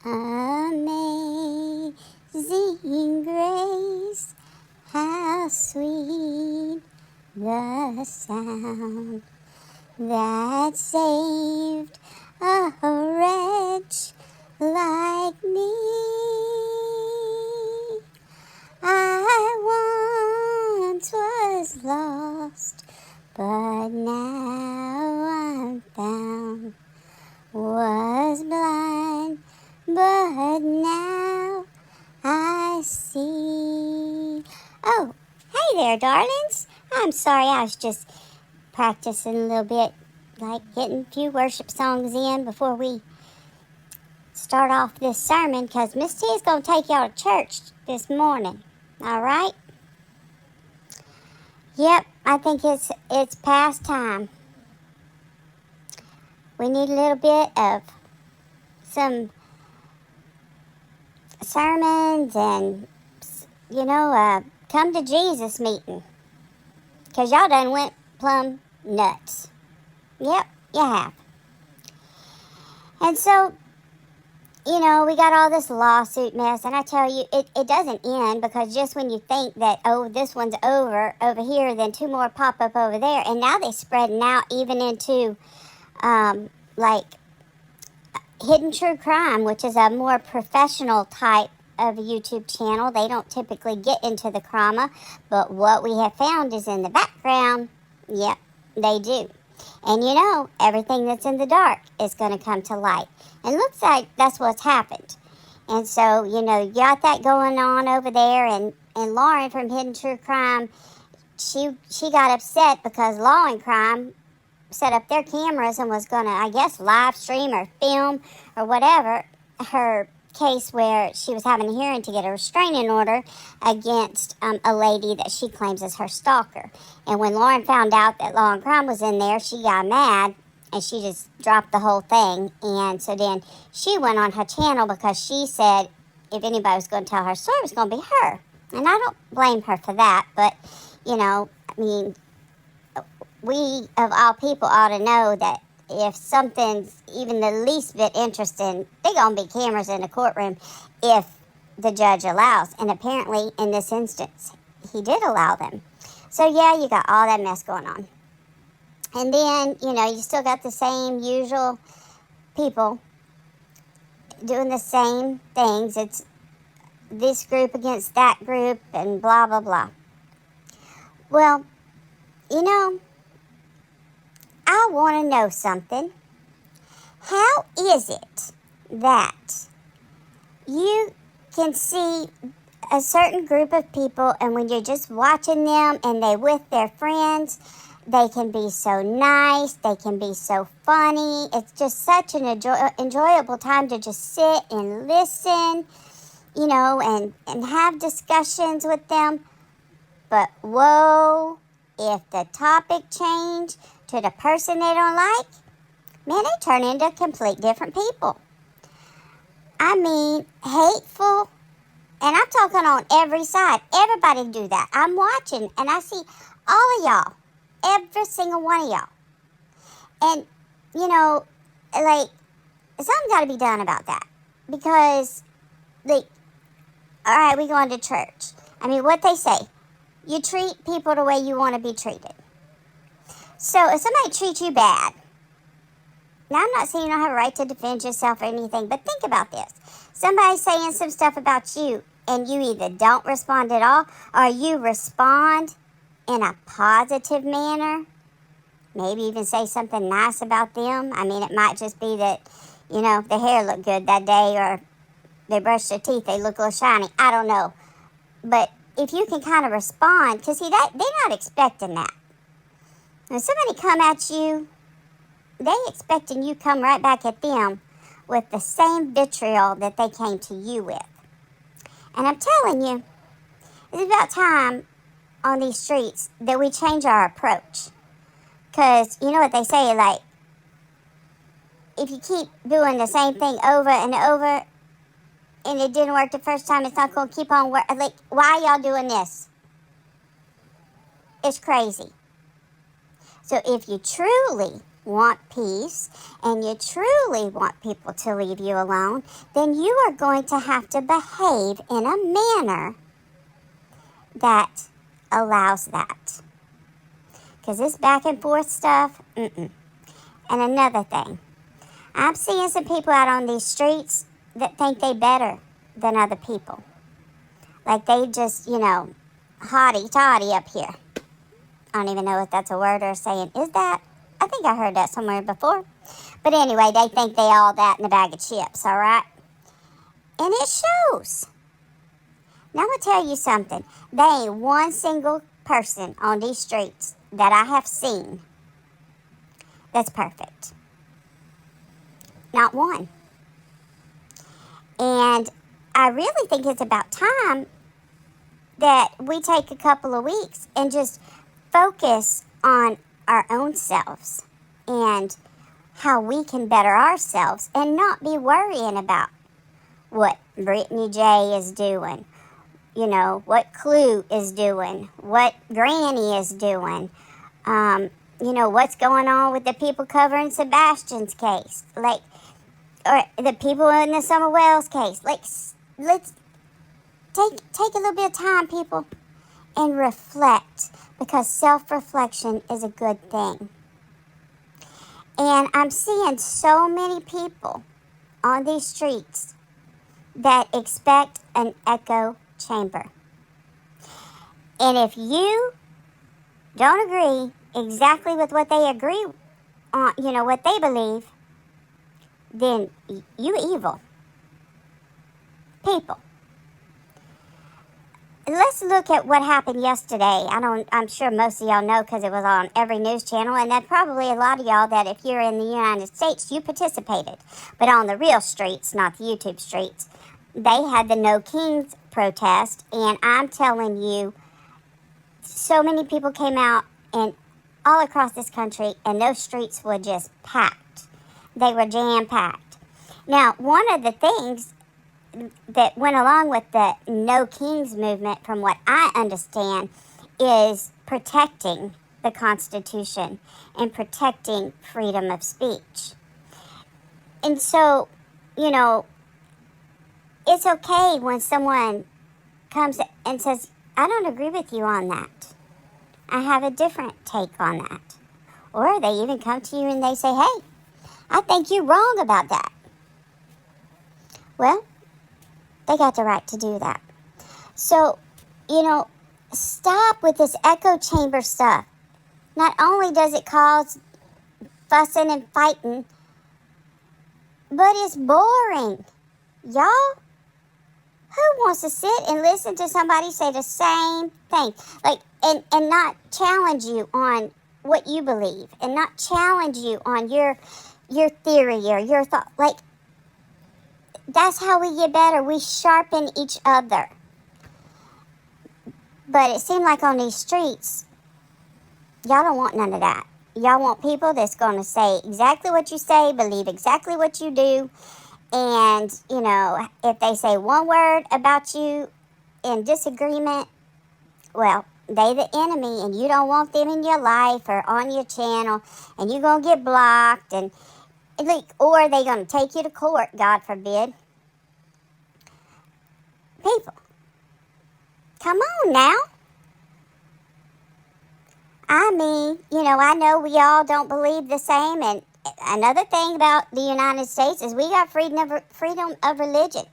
Amazing grace, how sweet the sound that saved a wretch like me. I once was lost, but now I'm found. Was blind, but now I see. Oh, hey there, darlings. I'm sorry, I was just practicing a little bit, like getting a few worship songs in before we start off this sermon, because Miss T is going to take y'all to church this morning. All right? Yep, I think it's past time. We need a little bit of some sermons and, come to Jesus meeting. Because y'all done went plumb nuts. Yep, you have. And so, we got all this lawsuit mess. And I tell you, it doesn't end, because just when you think that, this one's over here, then two more pop up over there. And now they're spreading out even into, Hidden True Crime, which is a more professional type of YouTube channel. They don't typically get into the drama, but what we have found is in the background, yep, they do. And everything that's in the dark is going to come to light. And looks like that's what's happened. And so, you got that going on over there, and Lauren from Hidden True Crime, she got upset because Law and Crime set up their cameras and was going to, I guess, live stream or film or whatever her case where she was having a hearing to get a restraining order against a lady that she claims is her stalker. And when Lauren found out that Law and Crime was in there, she got mad and she just dropped the whole thing. And so then she went on her channel because she said if anybody was going to tell her story, it was going to be her. And I don't blame her for that, but, we, of all people, ought to know that if something's even the least bit interesting, they're going to be cameras in the courtroom if the judge allows. And apparently, in this instance, he did allow them. So, yeah, you got all that mess going on. And then, you still got the same usual people doing the same things. It's this group against that group and blah, blah, blah. Well, I want to know something. How is it that you can see a certain group of people, and when you're just watching them and they're with their friends, they can be so nice, they can be so funny. It's just such an enjoyable time to just sit and listen, and have discussions with them. But whoa, if the topic changed to the person they don't like, man, they turn into complete different people. I mean, hateful. And I'm talking on every side. Everybody do that. I'm watching and I see all of y'all. Every single one of y'all. And, something's got to be done about that. Because, all right, we going to church. I mean, what they say, you treat people the way you want to be treated. So if somebody treats you bad, now I'm not saying you don't have a right to defend yourself or anything, but think about this. Somebody's saying some stuff about you, and you either don't respond at all, or you respond in a positive manner. Maybe even say something nice about them. I mean, it might just be that, their hair looked good that day, or they brushed their teeth, they look a little shiny. I don't know. But if you can kind of respond, because see, they're not expecting that. When somebody come at you, they expecting you come right back at them with the same vitriol that they came to you with. And I'm telling you, it's about time on these streets that we change our approach. Because you know what they say, if you keep doing the same thing over and over, and it didn't work the first time, it's not going to keep on working. Why y'all doing this? It's crazy. So if you truly want peace and you truly want people to leave you alone, then you are going to have to behave in a manner that allows that. Because this back and forth stuff, And another thing, I'm seeing some people out on these streets that think they better than other people. Like they just, hotty-toddy up here. I don't even know if that's a word or a saying. Is that? I think I heard that somewhere before. But anyway, they think they all that in a bag of chips, all right? And it shows. Now I'm going to tell you something. There ain't one single person on these streets that I have seen that's perfect. Not one. And I really think it's about time that we take a couple of weeks and just focus on our own selves and how we can better ourselves and not be worrying about what Brittany J is doing, what Clue is doing, what Granny is doing, what's going on with the people covering Sebastian's case, or the people in the Summer Wells case. Let's take a little bit of time, people, and reflect, because self-reflection is a good thing. And I'm seeing so many people on these streets that expect an echo chamber. And if you don't agree exactly with what they agree on, what they believe, then you evil people. Let's look at what happened yesterday. I'm sure most of y'all know because it was on every news channel, and that probably a lot of y'all that if you're in the United States, you participated. But on the real streets, not the YouTube streets, they had the No Kings protest, and I'm telling you, so many people came out and all across this country, and those streets were just packed. They were jam-packed. Now, one of the things that went along with the No Kings movement, from what I understand, is protecting the Constitution and protecting freedom of speech. And so, it's okay when someone comes and says, I don't agree with you on that. I have a different take on that. Or they even come to you and they say, hey, I think you're wrong about that. Well, they got the right to do that. So, stop with this echo chamber stuff. Not only does it cause fussing and fighting, but it's boring. Y'all, who wants to sit and listen to somebody say the same thing? And not challenge you on what you believe, and not challenge you on your theory or your thought. That's how we get better. We sharpen each other. But it seemed like on these streets, y'all don't want none of that. Y'all want people that's going to say exactly what you say, believe exactly what you do. And, if they say one word about you in disagreement, well, they the enemy, and you don't want them in your life or on your channel, and you're going to get blocked, or they going to take you to court, God forbid. People, come on now. I mean, I know we all don't believe the same, and another thing about the United States is we got freedom of religion.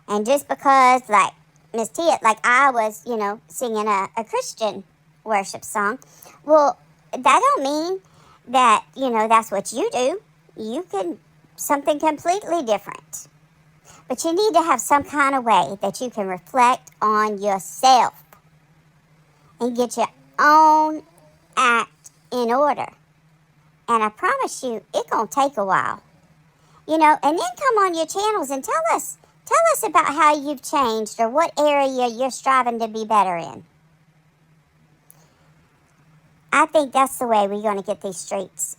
And just because, like Miss Tia, I was, singing a Christian worship song, well, that don't mean that, that's what you do. You can something completely different. But you need to have some kind of way that you can reflect on yourself and get your own act in order. And I promise you, it's going to take a while. And then come on your channels and tell us about how you've changed or what area you're striving to be better in. I think that's the way we're going to get these streets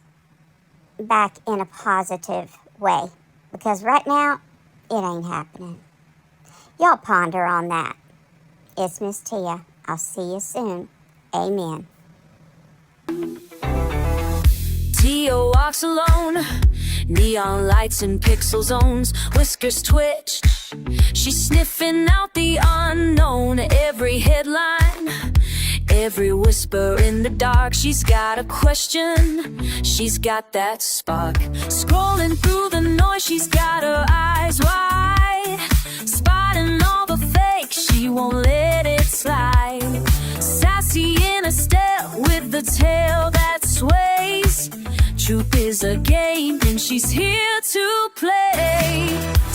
back in a positive way. Because right now, it ain't happening. Y'all ponder on that. It's Miss Tia. I'll see you soon. Amen. Tia walks alone, neon lights and pixel zones, whiskers twitch. She's sniffing out the unknown, every headline, every whisper in the dark. She's got a question, she's got that spark. Scrolling through the noise, she's got her eyes wide, spotting all the fake, she won't let it slide. Sassy in a step with the tail that sways. Truth is a game and she's here to play.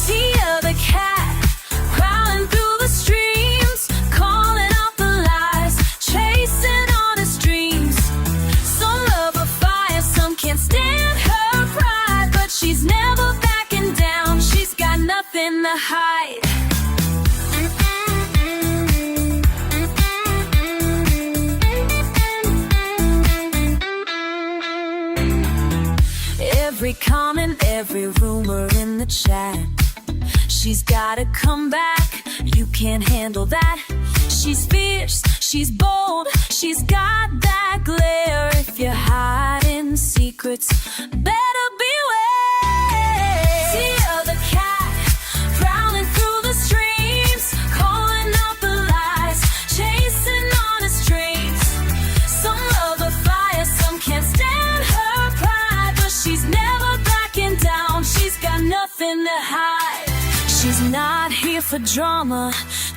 Tia the cat, prowling through the streams, calling out the lies, chasing honest dreams. Some love her fire, some can't stand her pride, but she's never backing down, she's got nothing to hide. Every comment, every rumor in the chat, she's gotta come back, you can't handle that. She's fierce, she's bold, she's got that glare. If you're hiding secrets, better beware. Tia the cat, prowling through the streams, calling out the lies, chasing honest dreams. Some love her fire, some can't stand her pride, but she's never backing down, she's got nothing to hide. She's not here for drama,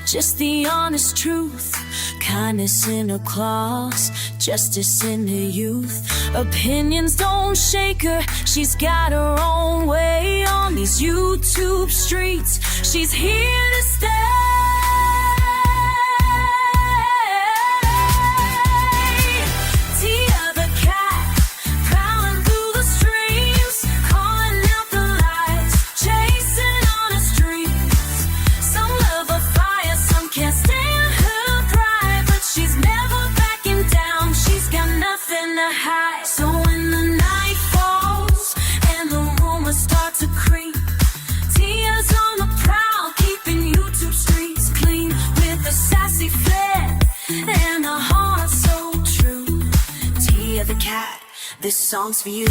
just the honest truth. Kindness in her claws, justice in her youth. Opinions don't shake her, she's got her own way on these YouTube streets. She's here to stay. Tia the cat, prowling through the streams, calling out the lies, chasing honest dreams. Some love her fire, some can't stand her pride, but she's never backing down, she's got nothing to hide. So when the night falls and the rumors start to creep, Tia's on the prowl, keeping YouTube streets clean, with a sassy flair and a heart so true. Tia the cat, this song's for you.